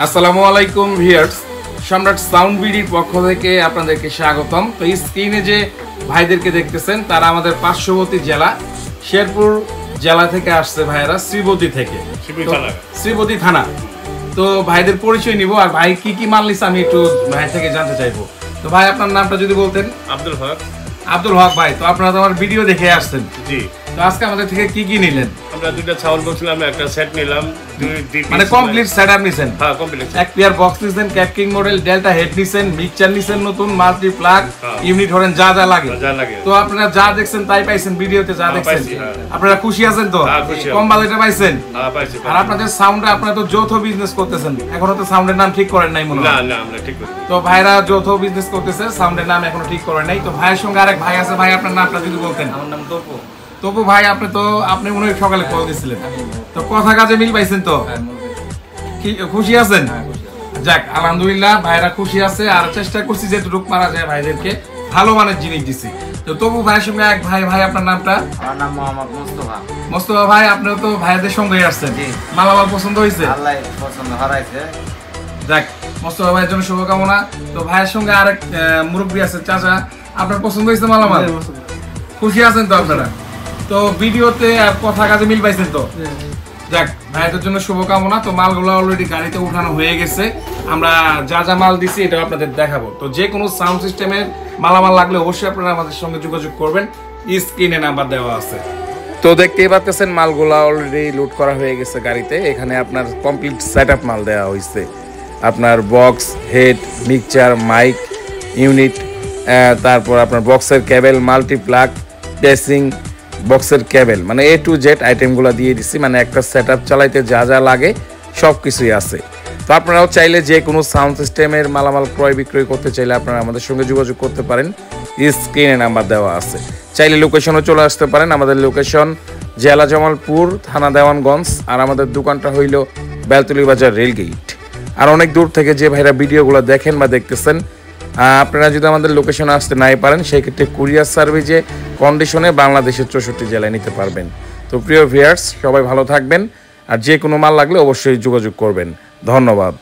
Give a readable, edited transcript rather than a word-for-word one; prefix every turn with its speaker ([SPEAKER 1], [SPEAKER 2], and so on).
[SPEAKER 1] আসসালামু আলাইকুম ভিউয়ার্স, সম্রাট সাউন্ড বিডির পক্ষ থেকে আপনাদেরকে স্বাগতম। তো এই স্ক্রিনে যে ভাইদেরকে দেখতেছেন তারা আমাদের পার্শ্ববর্তী জেলা শেরপুর জেলা থেকে আসছে ভাইরা, শ্রীবতী থেকে, শ্রীবতী থানা। তো ভাইদের পরিচয় নিব আর ভাই কি কি মাল নিছে আমি একটু ভাই থেকে জানতে চাইবো। তো ভাই আপনার নামটা যদি বলতেন।
[SPEAKER 2] আব্দুল হক।
[SPEAKER 1] আব্দুল হক ভাই, তো আপনারা তো আমার ভিডিও দেখে আসছেন।
[SPEAKER 2] জি।
[SPEAKER 1] তো আজকে আমাদের থেকে কি কি নিলেন?
[SPEAKER 2] আমরা দুইটা সাউন্ড বক্স নিলাম, একটা সেট নিলাম,
[SPEAKER 1] মানে কমপ্লিট সেটআপ নিছেন?
[SPEAKER 2] হ্যাঁ কমপ্লিট।
[SPEAKER 1] এক পেয়ার বক্স নিছেন, ক্যাপকিং মডেল, ডেল্টা হেড নিছেন, মিক্সচার নিছেন নতুন, মাল্টি প্লাগ, ইউনিট ধরেন যা যা লাগে। তো আপনারা যা দেখছেন তাই পাইছেন ভিডিওতে, যা দেখছেন আপনারা খুশি আছেন তো? কম বাজেটে পাইছেন?
[SPEAKER 2] হ্যাঁ পাইছি।
[SPEAKER 1] আর আপনাদের সাউন্ডে আপনারা তো যৌথ বিজনেস করতেছেন, এখনো তো সাউন্ডের নাম ঠিক করেন নাই মনে হয়?
[SPEAKER 2] না না আমরা ঠিক করি।
[SPEAKER 1] তো ভাইরা যৌথ বিজনেস করতেছে, সাউন্ডের নাম এখনো ঠিক করেন নাই। তো ভাইয়ের সঙ্গে আরেক ভাই আছে, ভাই আপনার নামটা যদি বলতেন।
[SPEAKER 3] আমার নাম তপু।
[SPEAKER 1] তপু ভাই, আপনি মনে হয় সকালে কল দিছিলেন, তো কথা কাজে মিল পাইছেন তো? খুশি আছেন? যাক আলহামদুলিল্লাহ, ভাইরা খুশি আছে। আর চেষ্টা করছি যেটুকু পারা যায় ভাইদেরকে ভালো মানের জিনিস দিছি। তো তবু ভাইয়ের সঙ্গে এক ভাই, ভাই আপনার নামটা?
[SPEAKER 3] আমার নাম মোহাম্মদ মুস্তাফা।
[SPEAKER 1] মুস্তাফা ভাই, আপনিও তো ভাইদের সঙ্গে আসছেন, মালামাল পছন্দ হয়েছে?
[SPEAKER 3] আল্লাহ পছন্দ হারাইছে।
[SPEAKER 1] যাক, মুস্তাফা ভাইয়ের জন্য শুভকামনা। তো ভাইয়ের সঙ্গে আরেক মুরব্বী আছে, চাচা, আপনার পছন্দ হয়েছে মালামাল? খুশি আছেন তো আপনারা? তো ভিডিওতে আর কথা কাজে মিল পাইছেন তো? যাক, ভাইদের জন্য শুভকামনা। তো মালগুলো অলরেডি গাড়িতে উঠানো হয়ে গেছে, আমরা যা যা মাল দিছি এটা আপনাদের দেখাবো। তো যে কোনো সাউন্ড সিস্টেমের মালামাল লাগলে অবশ্যই আপনারা আমাদের সঙ্গে যোগাযোগ করবেন, স্ক্রিনে নাম্বার দেওয়া আছে। তো দেখতেই পাচ্ছেন মালগুলা অলরেডি লোড করা হয়ে গেছে গাড়িতে। এখানে আপনার কমপ্লিট সেটআপ মাল দেওয়া হয়েছে, আপনার box, head, mixture, mic, unit, তারপর আপনার বক্সের কেবল, মাল্টি প্লাগ, পেসিং, বক্সের কেবল, মানে A to Z আইটেমগুলো দিয়ে দিচ্ছি। মানে একটা সেটআপ চালাইতে যা যা লাগে সব কিছুই আছে। তো আপনারাও চাইলে যে কোনো সাউন্ড সিস্টেমের মালামাল ক্রয় বিক্রয় করতে চাইলে আপনারা আমাদের সঙ্গে যোগাযোগ করতে পারেন, স্ক্রিনে নাম্বার দেওয়া আছে। চাইলে লোকেশনও চলে আসতে পারেন। আমাদের লোকেশন জেলা জামালপুর, থানা দেওয়ানগঞ্জ, আর আমাদের দোকানটা হইল বেলতলি বাজার রেলগেট। আর অনেক দূর থেকে যে ভাইরা ভিডিওগুলো দেখেন বা দেখতেছেন, আপনারা যদি আমাদের লোকেশনে আসতে নাই পারেন, সেই ক্ষেত্রে কুরিয়ার সার্ভিসে কন্ডিশনে বাংলাদেশের 64 জেলায় নিতে পারবেন। তো প্রিয় ভিউয়ার্স, সবাই ভালো থাকবেন, আর যে কোনো মাল লাগলে অবশ্যই যোগাযোগ করবেন। ধন্যবাদ।